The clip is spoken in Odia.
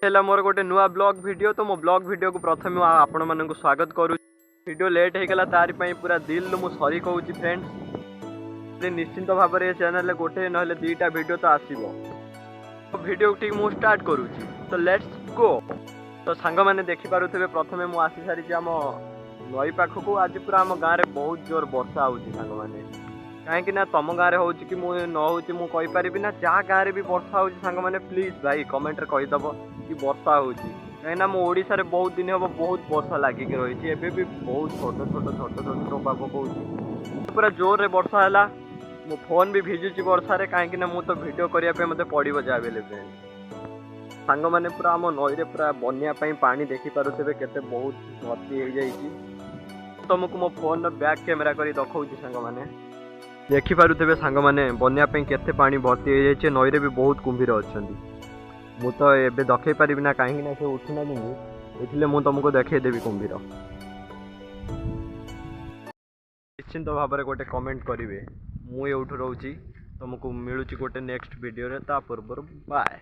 ହେଲା ମୋର ଗୋଟେ ନୂଆ ବ୍ଲଗ ଭିडिଓ ତ ମୋ ବ୍ଲଗ ଭିडिଓକୁ ପ୍ରଥମେ ଆପଣମାନଙ୍କୁ ସ୍ୱାଗତ କରୁଛି। ଭିडिଓ ଲେଟ୍ ହେଇଗଲା ତାରି ପାଇଁ ପୁରା ଦିଲ୍ରୁ ମୁଁ ସରି କହୁଛି ଫ୍ରେଣ୍ଡସ୍। ନିଶ୍ଚିନ୍ତ ଭାବରେ ଏ ଚ୍ୟାନେଲରେ ଗୋଟେ ନହେଲେ ଦୁଇଟା ଭିडिଓ ତ ଆସିବ। ଭିडिଓ ଟିକେ ମୁଁ ଷ୍ଟାର୍ଟ କରୁଛି ତ ଲେଟ୍ସ ଗୋ। ତ ସାଙ୍ଗମାନେ ଦେଖିପାରୁଥିବେ ପ୍ରଥମେ ମୁଁ ଆସି ସାରିଛି ଆମ ନଈ ପାଖକୁ। ଆଜି ପୁରା ଆମ ଗାଁରେ ବହୁତ ଜୋର ବର୍ଷା ହେଉଛି ସାଙ୍ଗମାନେ। କାହିଁକି ନା ତମ ଗାଁରେ ହେଉଛି କି ମୁଁ ନ ହେଉଛି ମୁଁ କହିପାରିବି ନା। ଯାହା ଗାଁରେ ବି ବର୍ଷା ହେଉଛି ସାଙ୍ଗମାନେ ପ୍ଲିଜ୍ ଭାଇ କମେଣ୍ଟରେ କହିଦେବ କି ବର୍ଷା ହେଉଛି। କାହିଁକିନା ମୁଁ ଓଡ଼ିଶାରେ ବହୁତ ଦିନ ହେବ ବହୁତ ବର୍ଷା ଲାଗିକି ରହିଛି। ଏବେ ବି ବହୁତ ଛୋଟ ଛୋଟ ଟୋପା ପକଉଛି। ପୁରା ଜୋରରେ ବର୍ଷା ହେଲା। ମୋ ଫୋନ୍ ବି ଭିଜୁଛି ବର୍ଷାରେ। କାହିଁକି ନା ମୁଁ ତ ଭିଡ଼ିଓ କରିବା ପାଇଁ ମୋତେ ପଡ଼ିବ ଯାହା ବି ହେଲେ। ସାଙ୍ଗମାନେ ପୁରା ଆମ ନଈରେ ପୁରା ବନ୍ୟା ପାଇଁ ପାଣି ଦେଖିପାରୁଥିବେ କେତେ ବହୁତ ଭର୍ତ୍ତି ହେଇଯାଇଛି। ତମକୁ ମୋ ଫୋନ୍ର ବ୍ୟାକ୍ କ୍ୟାମେରା କରି ଦେଖାଉଛି ସାଙ୍ଗମାନେ। ଦେଖିପାରୁଥିବେ ସାଙ୍ଗମାନେ ବନ୍ୟା ପାଇଁ କେତେ ପାଣି ଭର୍ତ୍ତି ହେଇଯାଇଛି। ନଈରେ ବି ବହୁତ କୁମ୍ଭୀର ଅଛନ୍ତି। ମୁଁ ତ ଏବେ ଦେଖାଇ ପାରିବି ନା କାହିଁକି ନା ସେ ଉଠୁନାହାନ୍ତି। ଦେଖିଲେ ମୁଁ ତମକୁ ଦେଖାଇଦେବି କୁମ୍ଭୀର। ନିଶ୍ଚିନ୍ତ ଭାବରେ ଗୋଟେ କମେଣ୍ଟ କରିବେ। ମୁଁ ଏଇଠୁ ରହୁଛି। ତମକୁ ମିଳୁଛି ଗୋଟେ ନେକ୍ସଟ ଭିଡ଼ିଓରେ। ତା ପୂର୍ବରୁ ବାଏ।